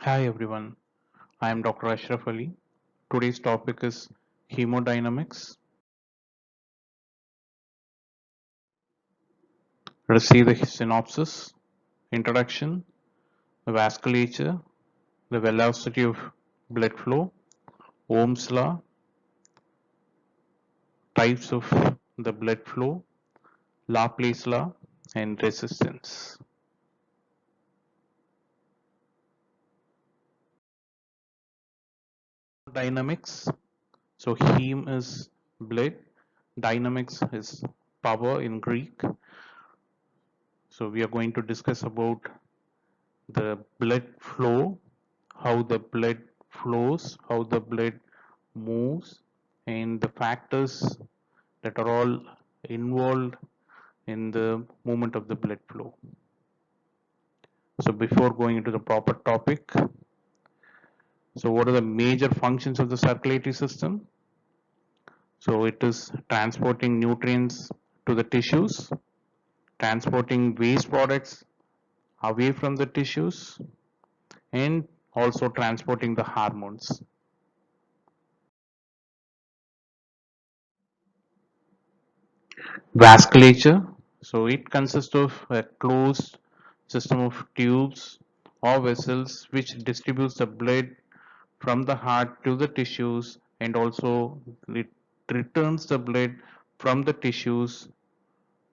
Hi everyone, I am Dr. Ashraf Ali. Today's topic is hemodynamics. Let us see the synopsis. Introduction, the vasculature, the velocity of blood flow, Ohm's law, types of the blood flow, Laplace law, and resistance. Dynamics. So heme is blood, dynamics is power in Greek. So we are going to discuss about the blood flow, how the blood flows, how the blood moves, and the factors that are all involved in the movement of the blood flow. So before going into the proper topic, so what are the major functions of the circulatory system? So it is transporting nutrients to the tissues, transporting waste products away from the tissues, and also transporting the hormones. Vasculature. So it consists of a closed system of tubes or vessels which distributes the blood from the heart to the tissues, and also it returns the blood from the tissues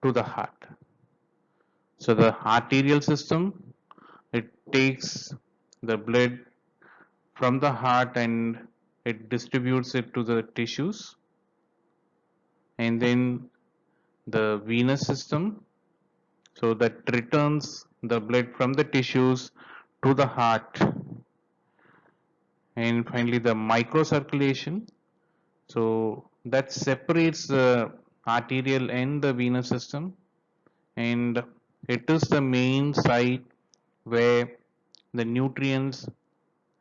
to the heart. So the arterial system, it takes the blood from the heart and it distributes it to the tissues, and then the venous system, so that returns the blood from the tissues to the heart. And finally the microcirculation, so that separates the arterial and the venous system, and it is the main site where the nutrients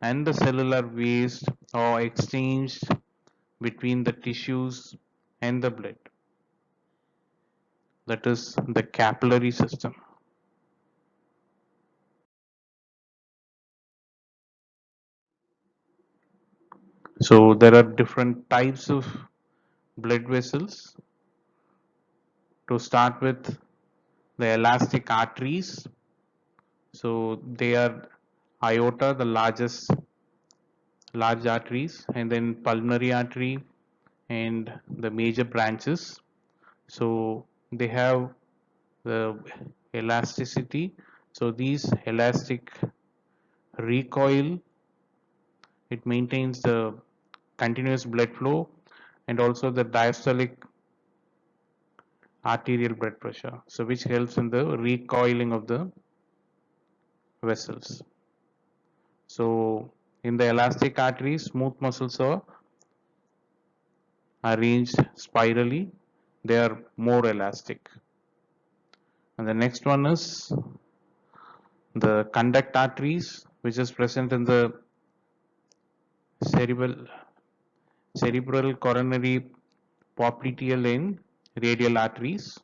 and the cellular waste are exchanged between the tissues and the blood. That is the capillary system. So there are different types of blood vessels. To start with, the elastic arteries. So they are aorta, the large arteries, and then pulmonary artery and the major branches. So they have the elasticity. So these elastic recoil, it maintains the continuous blood flow and also the diastolic arterial blood pressure. So which helps in the recoiling of the vessels. So in the elastic arteries, smooth muscles are arranged spirally. They are more elastic. And the next one is the conduct arteries, which is present in the cerebral, cerebral coronary popliteal and radial arteries.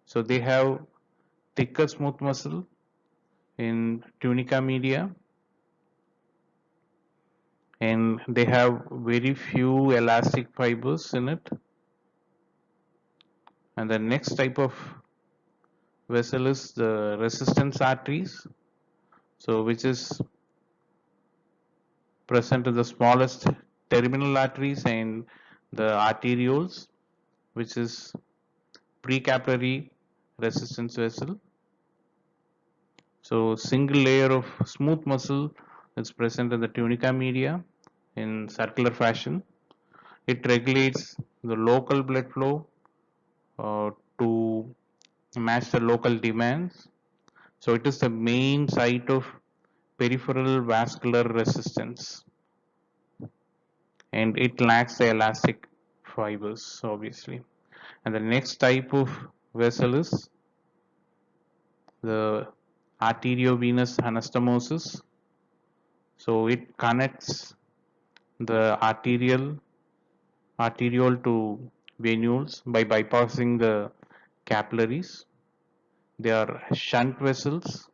So they have thicker smooth muscle in tunica media, and they have very few elastic fibers in it. And the next type of vessel is the resistance arteries, so which is present in the smallest terminal arteries and the arterioles, which is precapillary resistance vessel. So single layer of smooth muscle is present in the tunica media in circular fashion. It regulates the local blood flow to match the local demands. So it is the main site of peripheral vascular resistance, and it lacks the elastic fibers obviously. And the next type of vessel is the arteriovenous anastomosis. So it connects the arteriole to venules by bypassing the capillaries. They are shunt vessels,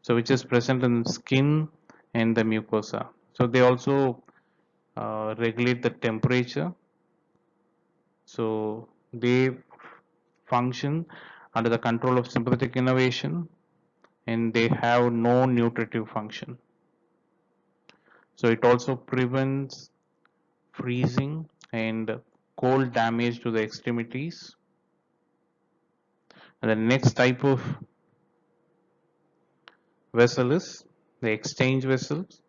so which is present in skin and the mucosa. So they also regulate the temperature. So they function under the control of sympathetic innervation, and they have no nutritive function. So it also prevents freezing and cold damage to the extremities. And the next type of vessel is the exchange vessels.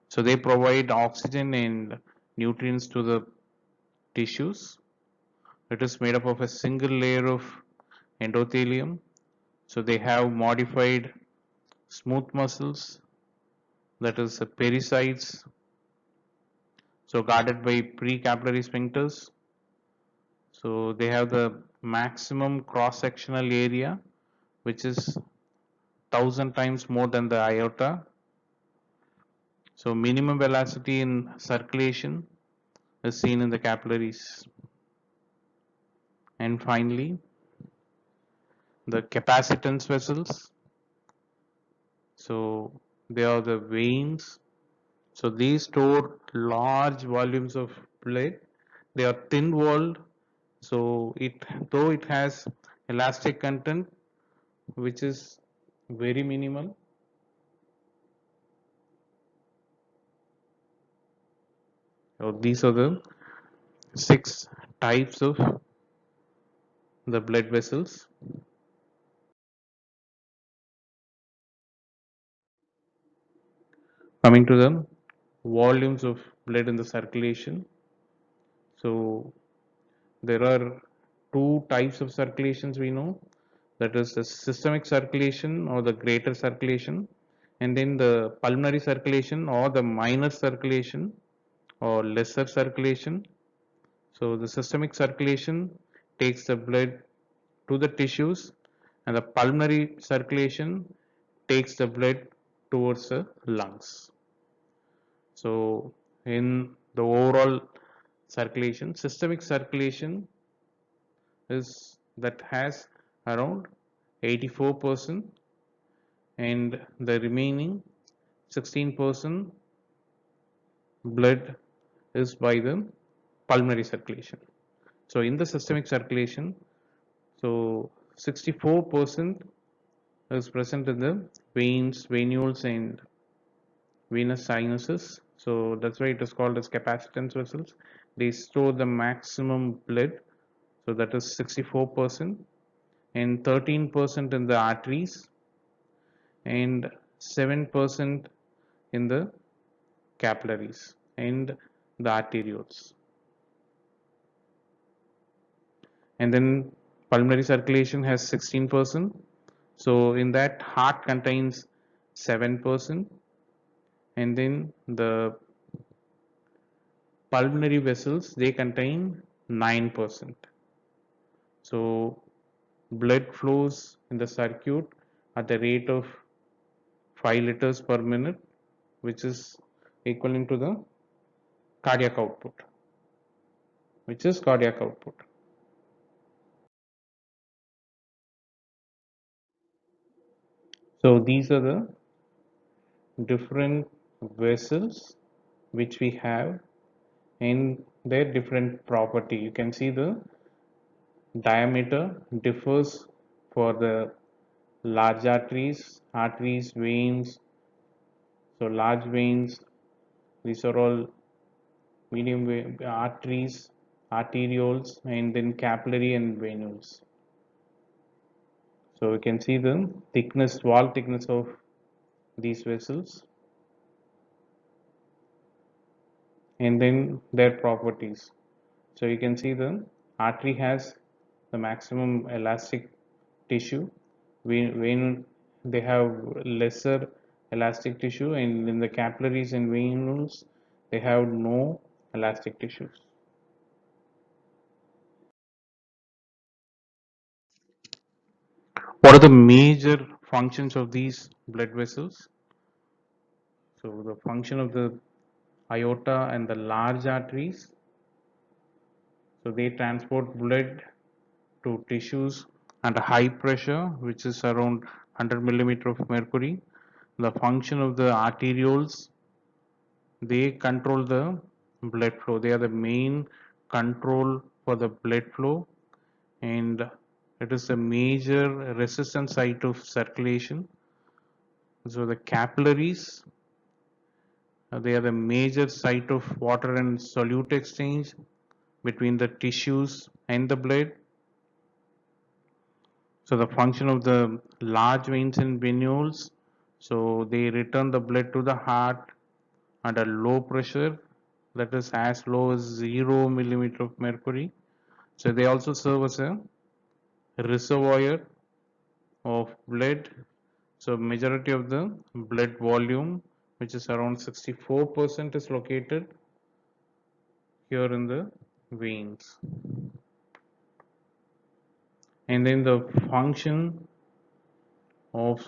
So they provide oxygen and nutrients to the tissues. It is made up of a single layer of endothelium. So they have modified smooth muscles, that is the pericytes, so guarded by precapillary sphincters. So they have the maximum cross-sectional area, which is 1000 times more than the aorta. So minimum velocity in circulation is seen in the capillaries. And finally, the capacitance vessels. So they are the veins. So these store large volumes of blood. They are thin walled. So it though it has elastic content, which is very minimal. So these are the 6 types of the blood vessels. Coming to the volumes of blood in the circulation. So there are 2 types of circulations we know, that is the systemic circulation or the greater circulation, and then the pulmonary circulation or the minor circulation or lesser circulation. So the systemic circulation takes the blood to the tissues, and the pulmonary circulation takes the blood towards the lungs. So in the overall circulation, systemic circulation is that has around 84%, and the remaining 16% blood is by the pulmonary circulation. So in the systemic circulation, so 64% is present in the veins, venules, and venous sinuses. So that's why it is called as capacitance vessels. They store the maximum blood, so that is 64%, and 13% in the arteries, and 7% in the capillaries and the arterioles. And then pulmonary circulation has 16%. So in that, heart contains 7%, and then the pulmonary vessels, they contain 9%. So blood flows in the circuit at the rate of 5 liters per minute, which is equivalent to the cardiac output, which is cardiac output. So these are the different vessels which we have in their different property. You can see the diameter differs for the large arteries, veins. So large veins, these are all medium arteries, arterioles, and then capillary and venules. So we can see the thickness, wall thickness of these vessels, and then their properties. So you can see the artery has the maximum elastic tissue. Vein, they have lesser elastic tissue, and in the capillaries and venules they have no elastic tissues. What are the major functions of these blood vessels? So the function of the aorta and the large arteries, so they transport blood to tissues under high pressure, which is around 100 millimeter of mercury. the function of the arterioles, they control the blood flow. They are the main control for the blood flow, and it is a major resistance site of circulation. So the capillaries, they are the major site of water and solute exchange between the tissues and the blood. So the function of the large veins and venules, so they return the blood to the heart under low pressure, that is as low as 0 millimeter of mercury. So they also serve as a reservoir of blood. So majority of the blood volume, which is around 64%, is located here in the veins. And then the function of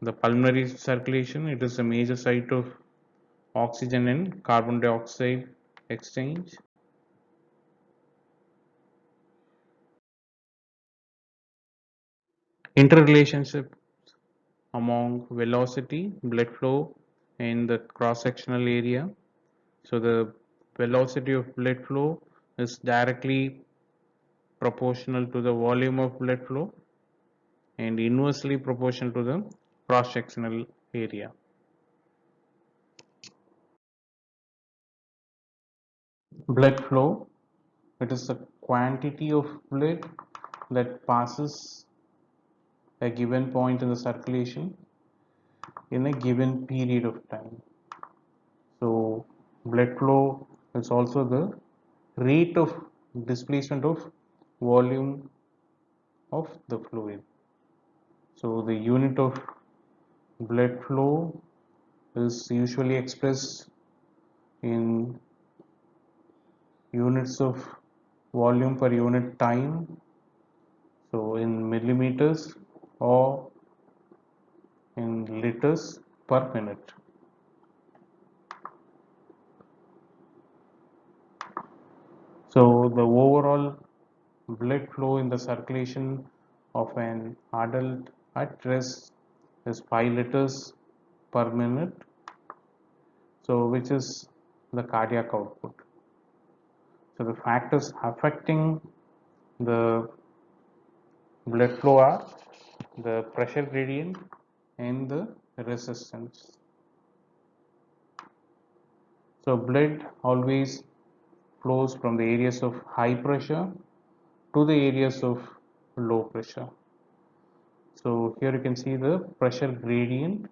the pulmonary circulation, it is a major site of oxygen and carbon dioxide exchange. Interrelationship among velocity, blood flow, and the cross-sectional area. So the velocity of blood flow is directly proportional to the volume of blood flow and inversely proportional to the cross-sectional area. Blood flow, it is the quantity of blood that passes a given point in the circulation in a given period of time. So blood flow is also the rate of displacement of volume of the fluid. So the unit of blood flow is usually expressed in units of volume per unit time, so in millimeters or in liters per minute. So the overall blood flow in the circulation of an adult at rest is 5 liters per minute, so which is the cardiac output. So the factors affecting the blood flow are the pressure gradient and the resistance. So blood always flows from the areas of high pressure to the areas of low pressure. So here you can see the pressure gradient.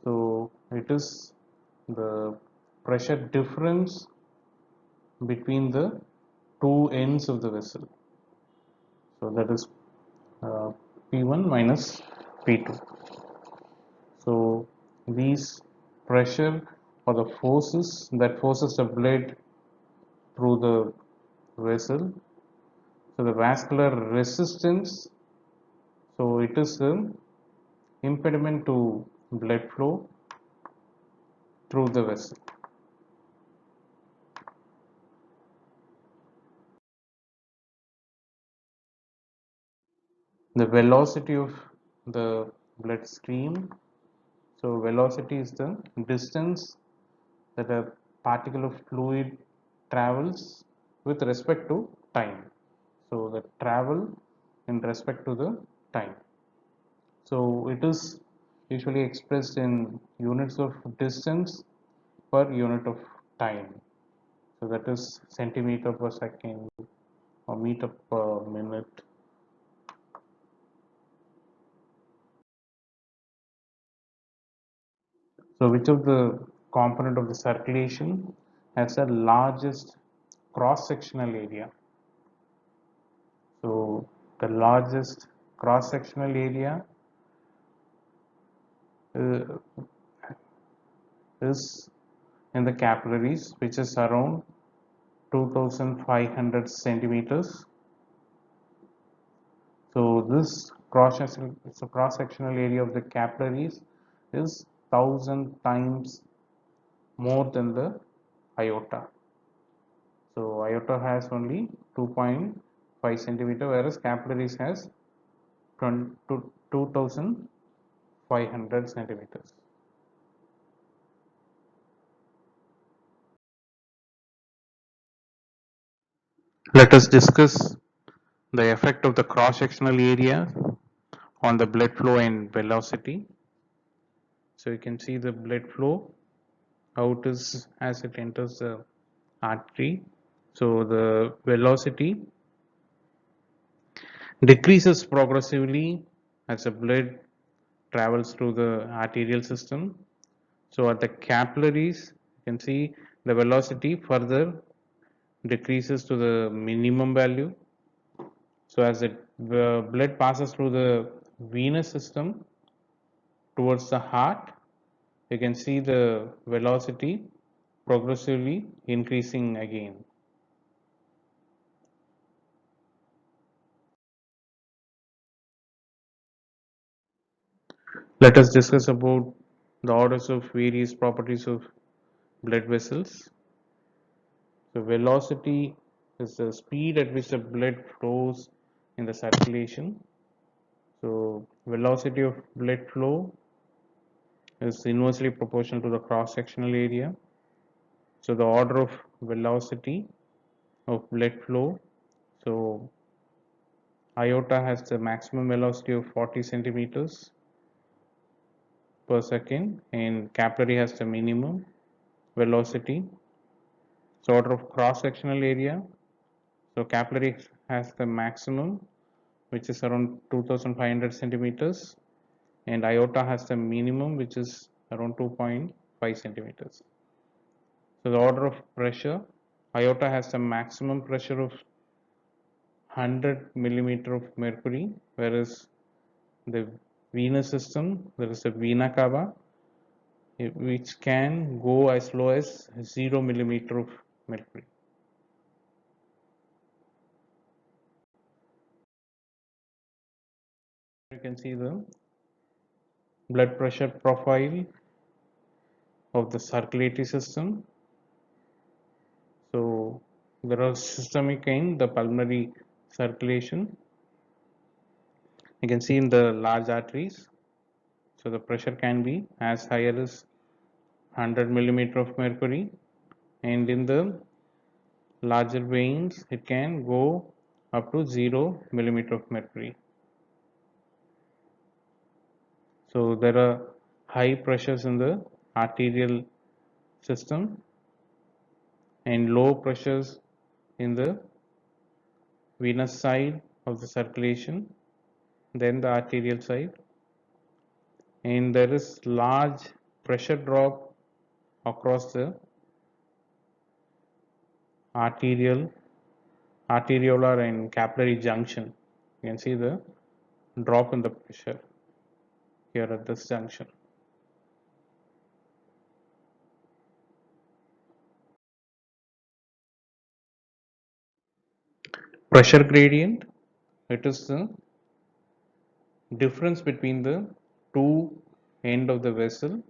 So it is the pressure difference between the two ends of the vessel. So that is P1 minus P2. So these pressure or the forces that forces the blood through the vessel. So the vascular resistance, so it is an impediment to blood flow through the vessel. The velocity of the blood stream, so velocity is the distance that a particle of fluid travels with respect to time. So the travel in respect to the time. So it is usually expressed in units of distance per unit of time. So that is centimeter per second or meter per minute. So which of the component of the circulation has the largest cross-sectional area? So the largest cross-sectional area uh, is in the capillaries, which is around 2500 centimeters. So this cross-sectional area of the capillaries is 1000 times more than the aorta. So aorta has only 2.5 centimeter, whereas capillaries has 2000 500 centimeters. Let us discuss the effect of the cross-sectional area on the blood flow and velocity. So you can see the blood flow out is as it enters the artery. So the velocity decreases progressively as the blood travels through the arterial system. So at the capillaries, you can see the velocity further decreases to the minimum value. So as the blood passes through the venous system towards the heart, you can see the velocity progressively increasing again. Let us discuss about the orders of various properties of blood vessels. So velocity is the speed at which the blood flows in the circulation. So velocity of blood flow is inversely proportional to the cross-sectional area. So the order of velocity of blood flow. So aorta has the maximum velocity of 40 centimeters per second and capillary has the minimum velocity. So order of cross-sectional area. So capillary has the maximum which is around 2500 centimeters and aorta has the minimum which is around 2.5 centimeters. So the order of pressure, aorta has the maximum pressure of 100 millimeter of mercury, whereas the venous system there is a vena cava which can go as low as 0 millimeter of mercury. You can see the blood pressure profile of the circulatory system. So there are systemic in the pulmonary circulation. You can see in the large arteries. So the pressure can be as high as 100 millimeter of mercury, and in the larger veins it can go up to 0 millimeter of mercury. So there are high pressures in the arterial system and low pressures in the venous side of the circulation, then the arterial side, and there is large pressure drop across the arterial, arteriolar and capillary junction. You can see the drop in the pressure here at this junction. Pressure gradient, it is the difference between the two end of the vessel.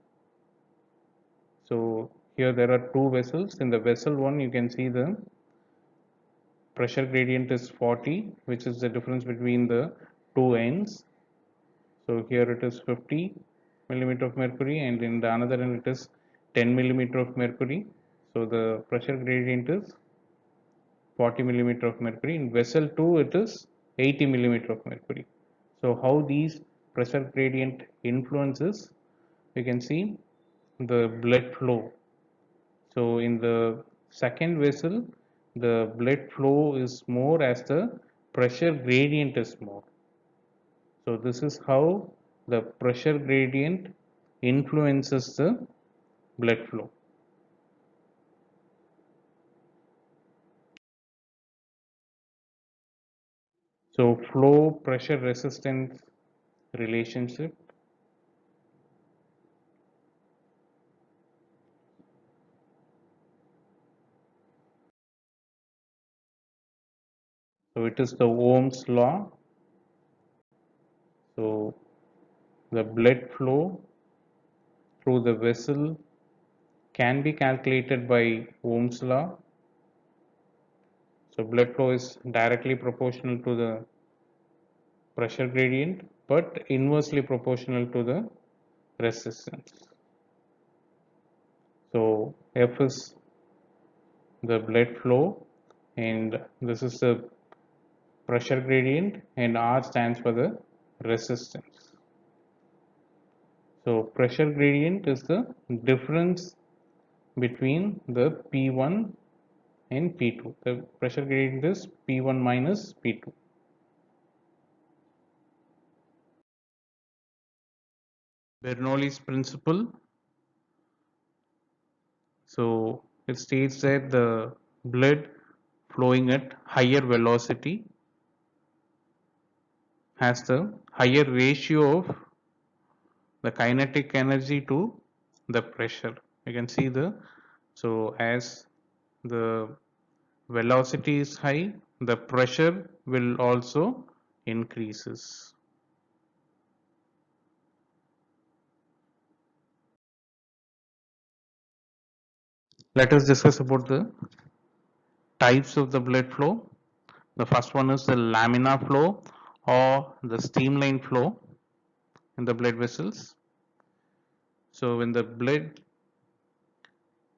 So here there are two vessels. In the vessel one you can see the pressure gradient is 40, which is the difference between the two ends. So here it is 50 millimeter of mercury and in the another end it is 10 millimeter of mercury. So the pressure gradient is 40 millimeter of mercury. In vessel 2 it is 80 millimeter of mercury. So how these pressure gradient influences, we can see the blood flow. So in the second vessel the blood flow is more as the pressure gradient is more. So this is how the pressure gradient influences the blood flow. So flow pressure resistance relationship. So it is the Ohm's law. So the blood flow through the vessel can be calculated by Ohm's law. So blood flow is directly proportional to the pressure gradient but inversely proportional to the resistance. So F is the blood flow, and this is the pressure gradient, and R stands for the resistance. So pressure gradient is the difference between the P1 and P2. The pressure gradient is P1 minus P2. Bernoulli's principle. So it states that the blood flowing at higher velocity has the higher ratio of the kinetic energy to the pressure. You can see the, so as the velocity is high, the pressure will also increases. Let us discuss about the types of the blood flow. The first one is the laminar flow or the streamline flow in the blood vessels. So when the blood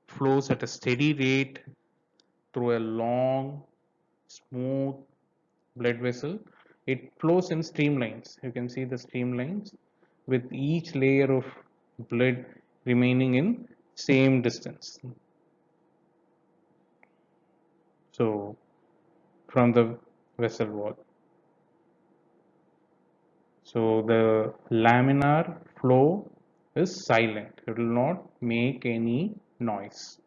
flows at a steady rate through a long, smooth blood vessel, it flows in streamlines. You can see the streamlines with each layer of blood remaining in same distance. So from the vessel wall. So the laminar flow is silent. It will not make any noise,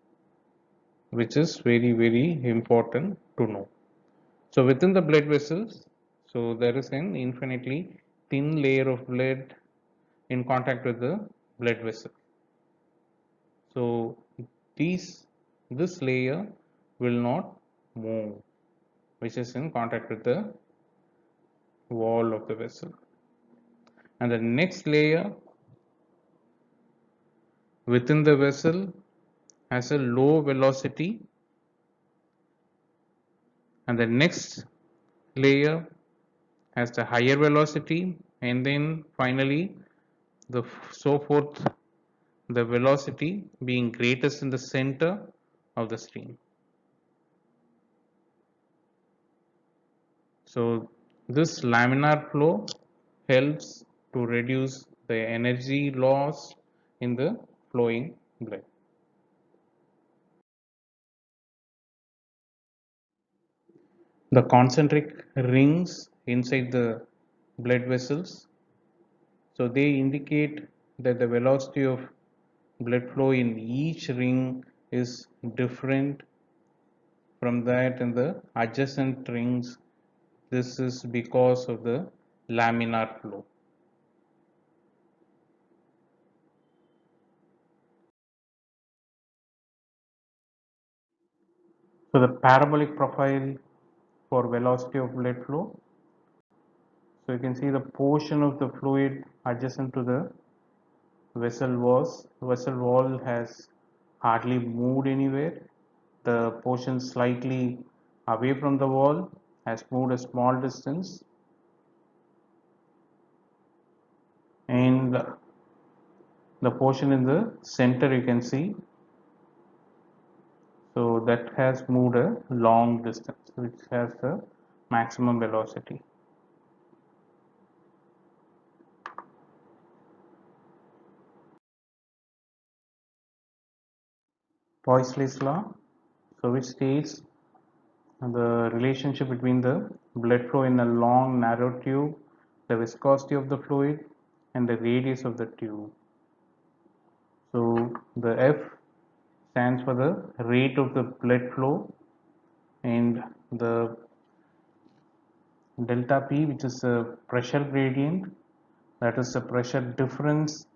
which is very, very important to know. So within the blood vessels, so there is an infinitely thin layer of blood in contact with the blood vessel. So this layer will not move, which is in contact with the wall of the vessel. And the next layer within the vessel has a low velocity, and the next layer has the higher velocity, and then finally the so forth, the velocity being greatest in the center of the stream. So this laminar flow helps to reduce the energy loss in the flowing blood. The concentric rings inside the blood vessels, so they indicate that the velocity of blood flow in each ring is different from that in the adjacent rings. This is because of the laminar flow. So the parabolic profile for velocity of blood flow. So you can see the portion of the fluid adjacent to the vessel wall has hardly moved anywhere. The portion slightly away from the wall has moved a small distance, and the portion in the center you can see, so that has moved a long distance, which has the maximum velocity. Poiseuille's law, so which states the relationship between the blood flow in a long narrow tube, the viscosity of the fluid, and the radius of the tube. So the F stands for the rate of the blood flow, and the delta P, which is a pressure gradient, that is the pressure difference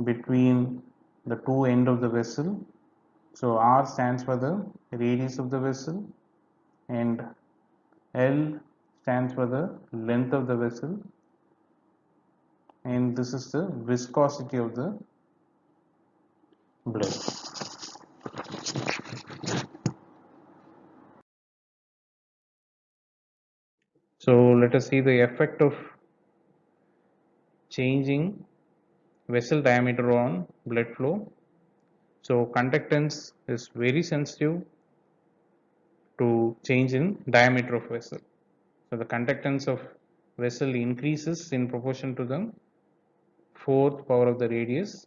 between the two ends of the vessel. So R stands for the radius of the vessel, and L stands for the length of the vessel, and this is the viscosity of the blood. So let us see the effect of changing vessel diameter on blood flow. So conductance is very sensitive to change in diameter of vessel. So the conductance of vessel increases in proportion to the fourth power of the radius.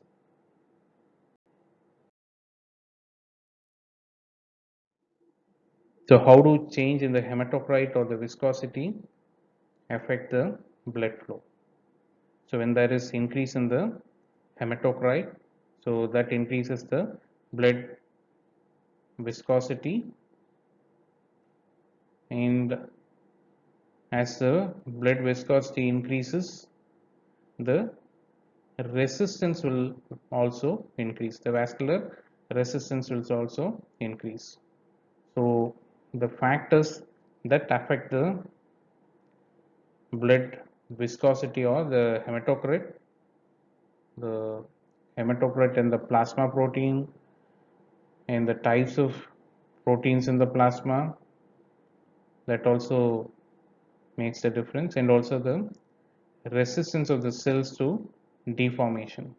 So how do change in the hematocrit or the viscosity affect the blood flow? So when there is increase in the hematocrit, so that increases the blood viscosity, and as the blood viscosity increases, the resistance will also increase. The vascular resistance will also increase. So the factors that affect the blood viscosity or the hematocrit and the plasma protein, and the types of proteins in the plasma, that also makes the difference, and also the resistance of the cells to deformation.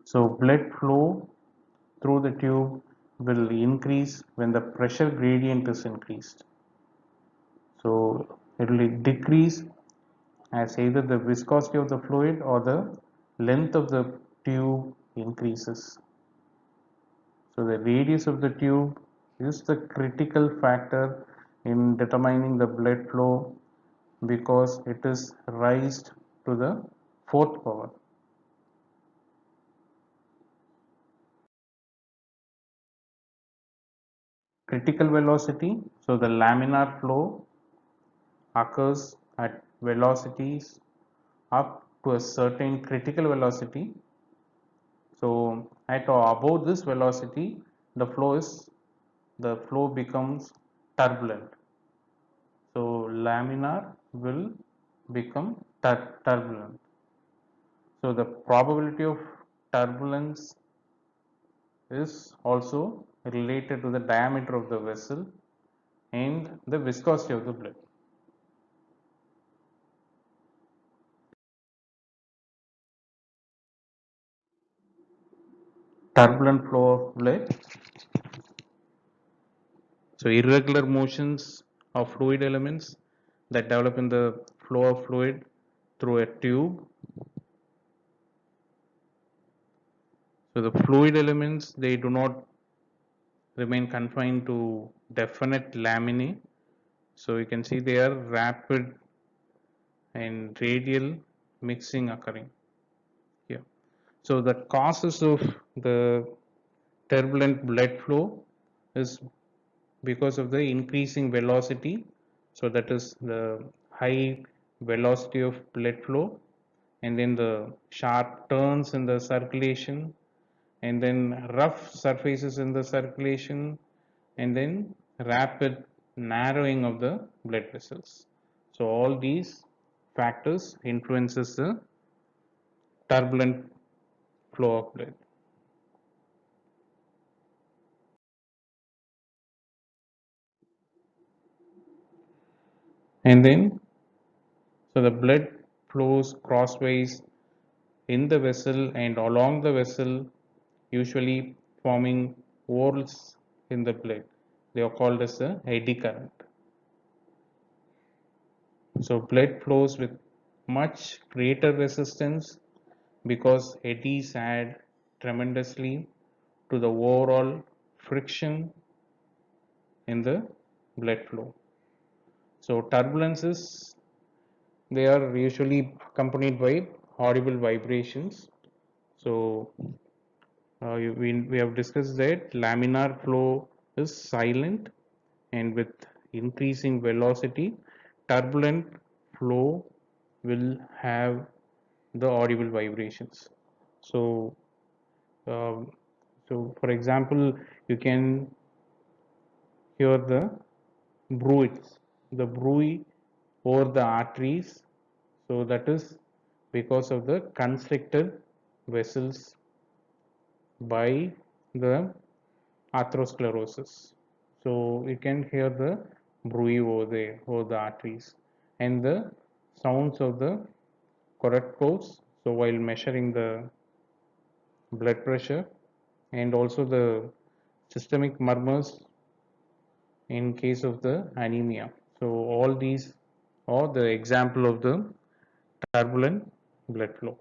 So blood flow through the tube will increase when the pressure gradient is increased. So it will decrease as either the viscosity of the fluid or the length of the tube increases. So the radius of the tube is the critical factor in determining the blood flow because it is raised to the fourth power. Critical velocity, so the laminar flow occurs at velocities up to a certain critical velocity. So at or above this velocity, the flow becomes turbulent. So laminar will become turbulent. So the probability of turbulence is also related to the diameter of the vessel and the viscosity of the blood. Turbulent flow of blood. So irregular motions of fluid elements that develop in the flow of fluid through a tube. So the fluid elements, they do not remain confined to definite laminae. So you can see they are rapid and radial mixing occurring here. So the causes of the turbulent blood flow is because of the increasing velocity. So that is the high velocity of blood flow, and then the sharp turns in the circulation, and then rough surfaces in the circulation, and then rapid narrowing of the blood vessels. So all these factors influences the turbulent flow of blood. And then so the blood flows crosswise in the vessel and along the vessel, usually forming whorls in the blood. They are called as the eddy current. So blood flows with much greater resistance because eddies add tremendously to the overall friction in the blood flow. So turbulences, they are usually accompanied by audible vibrations. So we have discussed that laminar flow is silent, and with increasing velocity, turbulent flow will have the audible vibrations. So, um, for example, you can hear the bruits, the bruit over the arteries. So that is because of the constricted vessels by the atherosclerosis. So you can hear the bruit over there over the arteries and the sounds of the correct course. So while measuring the blood pressure and also the systemic murmurs in case of the anemia. So all these are the example of the turbulent blood flow.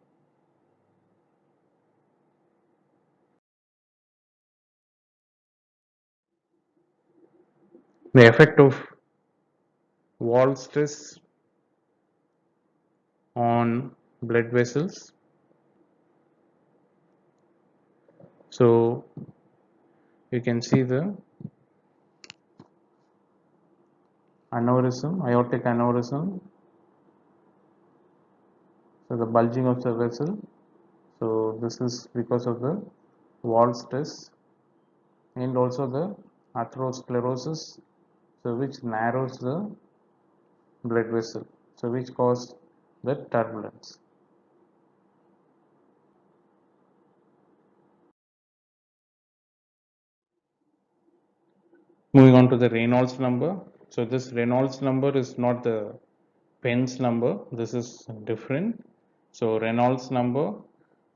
The effect of wall stress on blood vessels. So you can see the aneurysm, aortic aneurysm. So the bulging of the vessel. So this is because of the wall stress and also the atherosclerosis, so which narrows the blood vessel, so which cause the turbulence. Moving on to the Reynolds number. So this Reynolds number is not the Penn's number. This is different. So Reynolds number.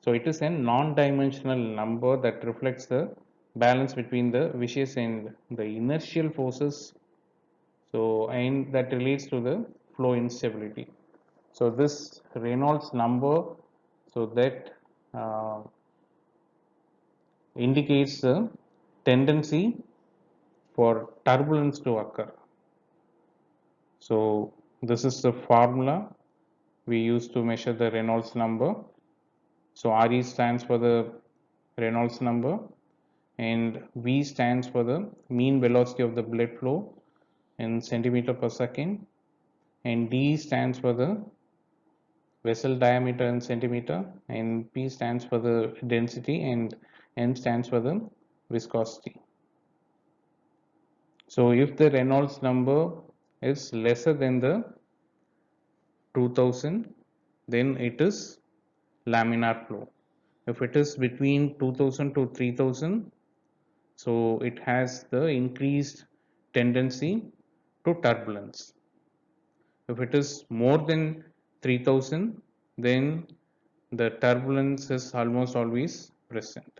So it is a non-dimensional number that reflects the balance between the viscous and the inertial forces. So and that relates to the flow instability. So this Reynolds number, so that uh, indicates the tendency for turbulence to occur. So this is the formula we use to measure the Reynolds number. So RE stands for the Reynolds number and V stands for the mean velocity of the blood flow in centimeter per second, and D stands for the vessel diameter in centimeter, and P stands for the density, and M stands for the viscosity. So if the Reynolds number is lesser than the 2000, then it is laminar flow. If it is between 2000 to 3000, so it has the increased tendency to turbulence. If it is more than 3000, then the turbulence is almost always present.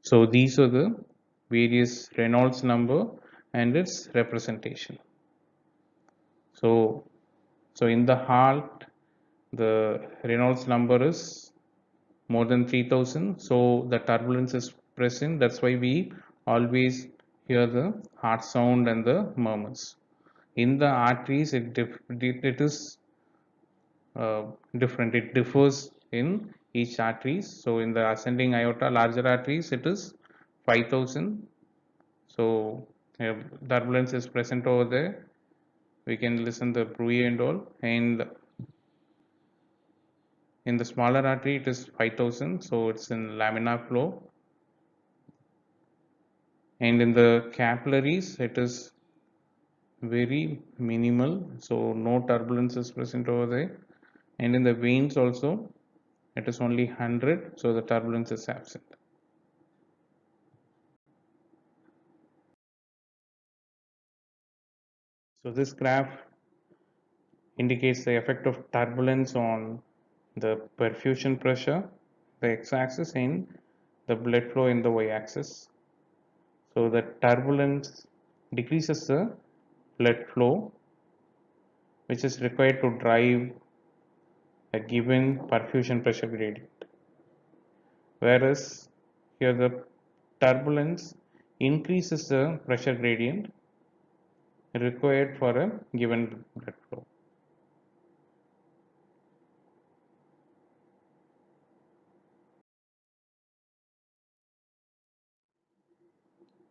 So these are the various Reynolds number and its representation. So, so in the heart, the Reynolds number is more than 3000. So the turbulence is present. That's why we always hear the heart sound and the murmurs. In the arteries, it is uh, different. It differs in each arteries. So in the ascending aorta, larger arteries, it is 5000. So turbulence is present over there. We can listen the bruit and all. And in the smaller artery, it is 5000. So it's in laminar flow. And in the capillaries, it is very minimal. So no turbulence is present over there. And in the veins also, it is only 100. So the turbulence is absent. So this graph indicates the effect of turbulence on the perfusion pressure, the x-axis, and the blood flow in the y-axis. So the turbulence decreases the blood flow, which is required to drive a given perfusion pressure gradient. Whereas here the turbulence increases the pressure gradient required for a given blood flow.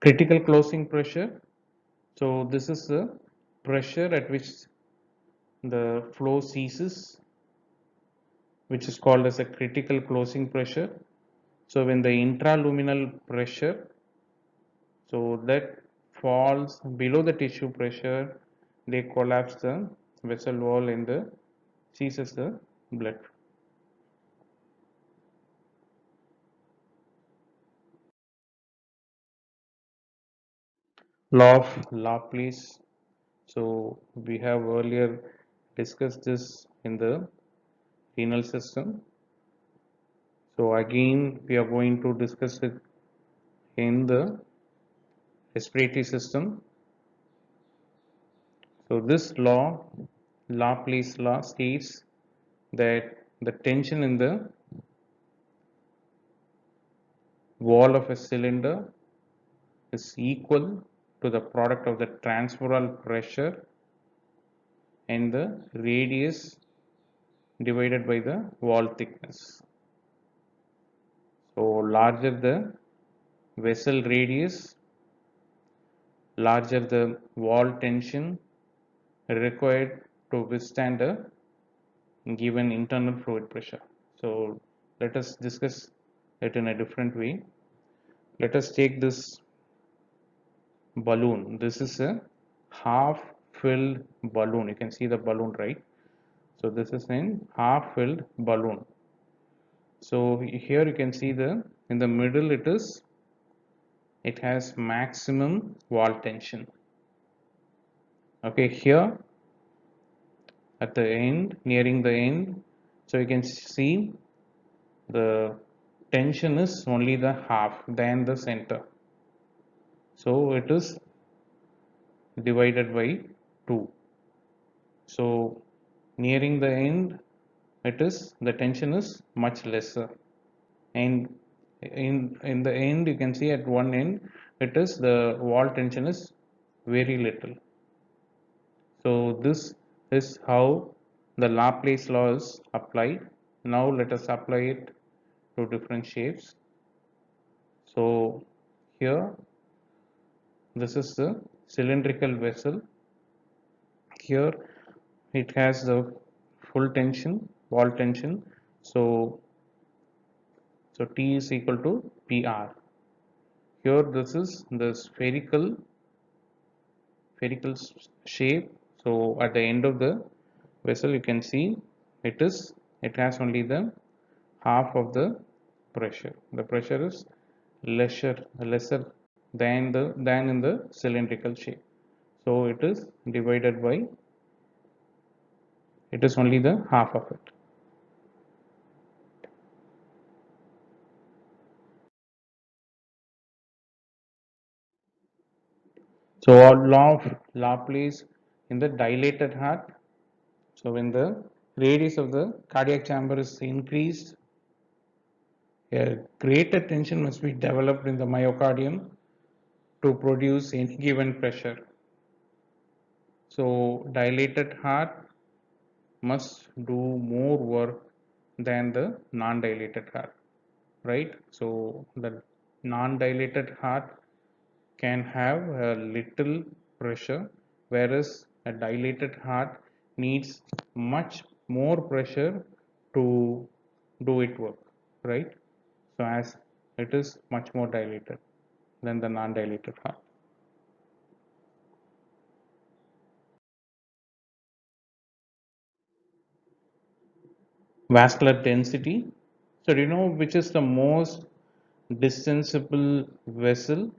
Critical closing pressure. So this is the pressure at which the flow ceases, which is called as a critical closing pressure. So when the intraluminal pressure, so that falls below the tissue pressure, they collapse the vessel wall and the ceases the blood. Law of Laplace. So we have earlier discussed this in the renal system. So again, we are going to discuss it in the respiratory system. So this law, Laplace law, states that the tension in the wall of a cylinder is equal to the product of the transversal pressure and the radius divided by the wall thickness. So larger the vessel radius, larger the wall tension required to withstand a given internal fluid pressure. So let us discuss it in a different way. Let us take this balloon. This is a half filled balloon. You can see the balloon, right? So this is an half filled balloon. So here you can see the in the middle it has maximum wall tension. Okay, here at the end, nearing the end, so you can see the tension is only the half than the center. So it is divided by 2. So nearing the end, it is the tension is much lesser, and in the end you can see at one end it is the wall tension is very little. So this is how the Laplace law is applied. Now let us apply it to different shapes. So here this is the cylindrical vessel. Here it has the full tension, wall tension. So T is equal to PR. Here this is the spherical shape. So at the end of the vessel you can see it has only the half of the pressure. The pressure is lesser than in the cylindrical shape. So it is only the half of it. So our law of Laplace in the dilated heart. So when the radius of the cardiac chamber is increased, a greater tension must be developed in the myocardium to produce any given pressure. So dilated heart must do more work than the non-dilated heart, right? So the non-dilated heart can have a little pressure, whereas a dilated heart needs much more pressure to do it work, right? So as it is much more dilated than the non-dilated heart. Vascular density. So do you know which is the most distensible vessel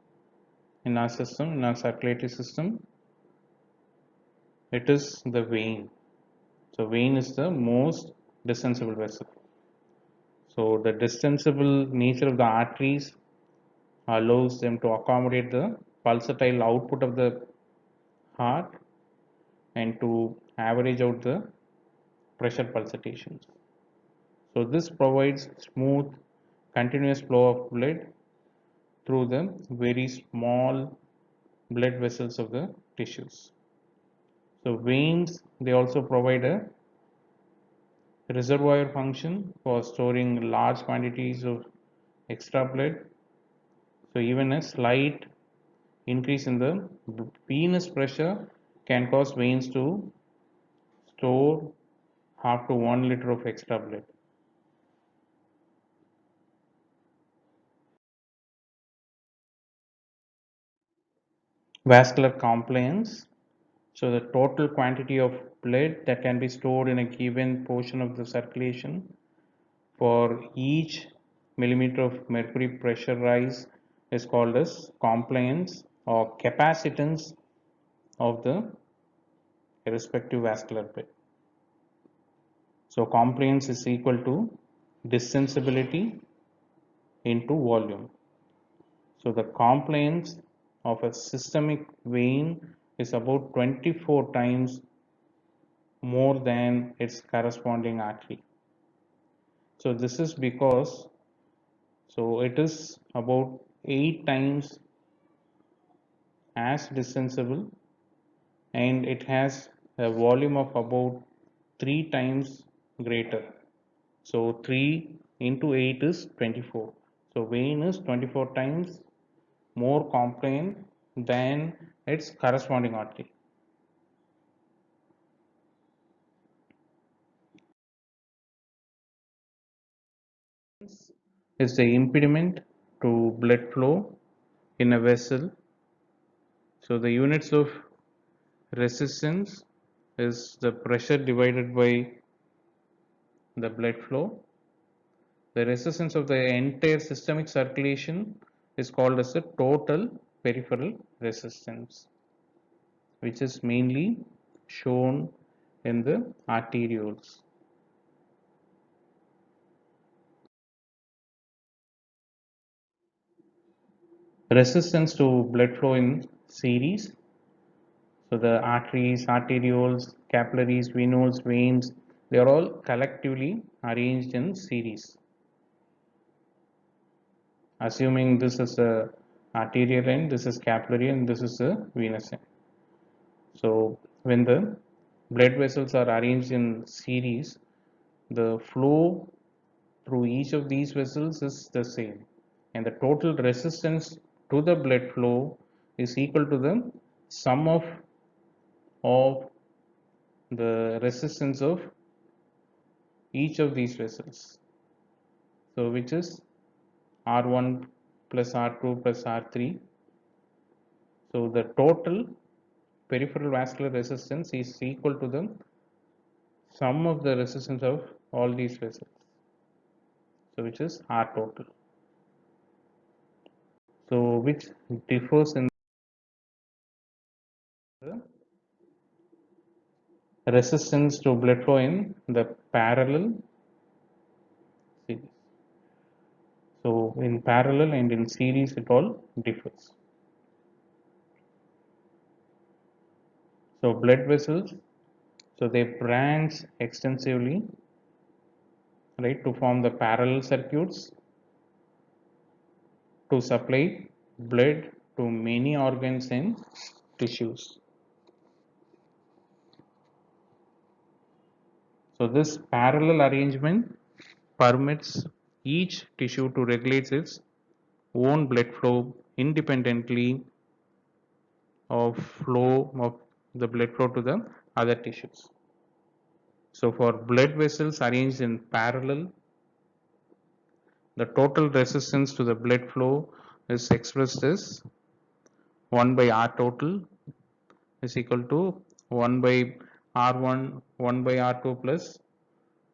in our system, in our circulatory system? It is the vein. So vein is the most distensible vessel. So the distensible nature of the arteries allows them to accommodate the pulsatile output of the heart and to average out the pressure pulsations. So this provides smooth, continuous flow of blood through the very small blood vessels of the tissues. So veins, they also provide a reservoir function for storing large quantities of extra blood. So even a slight increase in the venous pressure can cause veins to store half to 1 liter of extra blood. Vascular compliance. So the total quantity of blood that can be stored in a given portion of the circulation for each millimeter of mercury pressure rise is called as compliance, or capacitance of the respective vascular bed. So compliance is equal to distensibility into volume. So the compliance of a systemic vein is about 24 times more than its corresponding artery. So this is because it is about 8 times as distensible, and it has a volume of about 3 times greater. So 3 into 8 is 24. So vein is 24 times more compliant than its corresponding artery. Is the impediment to blood flow in a vessel. So the units of resistance is the pressure divided by the blood flow. The resistance of the entire systemic circulation is called as the total peripheral resistance, which is mainly shown in the arterioles. Resistance to blood flow in series. So the arteries, arterioles, capillaries, venoles, veins, they are all collectively arranged in series. Assuming this is a arterial end, this is capillary, and this is a venous end. So when the blood vessels are arranged in series, the flow through each of these vessels is the same, and the total resistance to the blood flow is equal to the sum of the resistance of each of these vessels. So which is R1 plus R2 plus R3. So the total peripheral vascular resistance is equal to the sum of the resistance of all these vessels. So which is R total. So which differs in the resistance to blood flow in the parallel series. So in parallel and in series it all differs. So blood vessels, so they branch extensively, right, to form the parallel circuits to supply blood to many organs and tissues. So this parallel arrangement permits each tissue to regulate its own blood flow independently of flow of the blood flow to the other tissues. So for blood vessels arranged in parallel, the total resistance to the blood flow is expressed as 1 by R total is equal to 1 by R1, 1 by R2 plus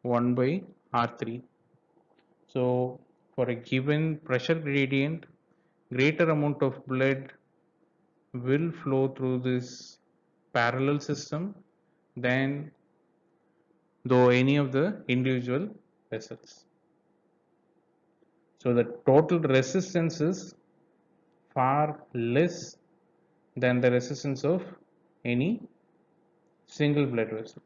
1 by R3. So for a given pressure gradient, greater amount of blood will flow through this parallel system than though any of the individual vessels. So the total resistance is far less than the resistance of any single blood vessel.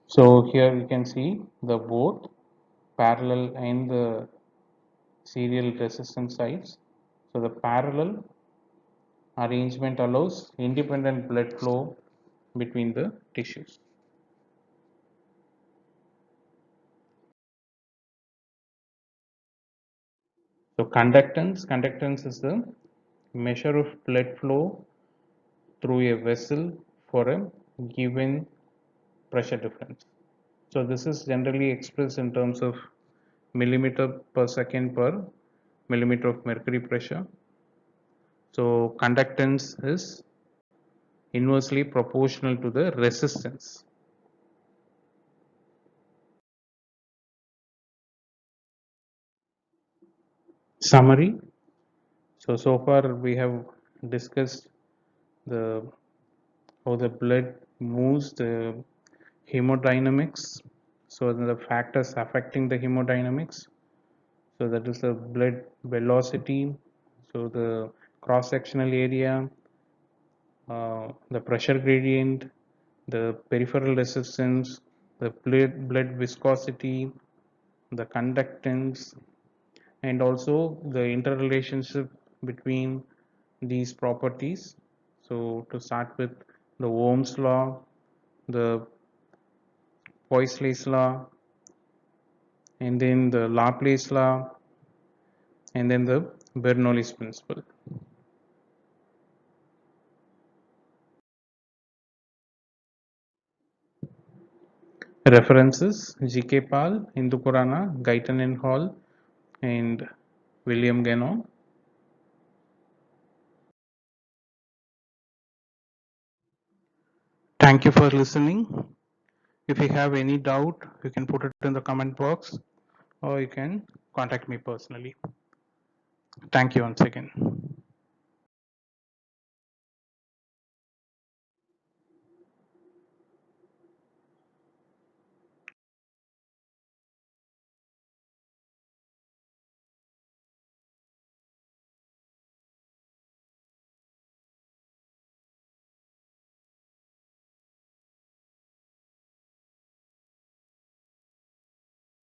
So here we can see the both parallel and the serial resistance sites. So the parallel arrangement allows independent blood flow between the tissues. So conductance is the measure of blood flow through a vessel for a given pressure difference. So this is generally expressed in terms of millimeter per second per millimeter of mercury pressure. So conductance is inversely proportional to the resistance. Summary. So far we have discussed the how the blood moves, the hemodynamics, so the factors affecting the hemodynamics, so that is the blood velocity, so the cross sectional area, the pressure gradient, the peripheral resistance, the blood viscosity, the conductance, and also the interrelationship between these properties. So to start with, the Ohm's law, the Poiseuille's law, and then the Laplace law, and then the Bernoulli's principle. References: G.K. Pal, Hindu Purana, Guyton and Hall, and William Gannon. Thank you for listening. If you have any doubt, you can put it in the comment box or you can contact me personally. Thank you once again.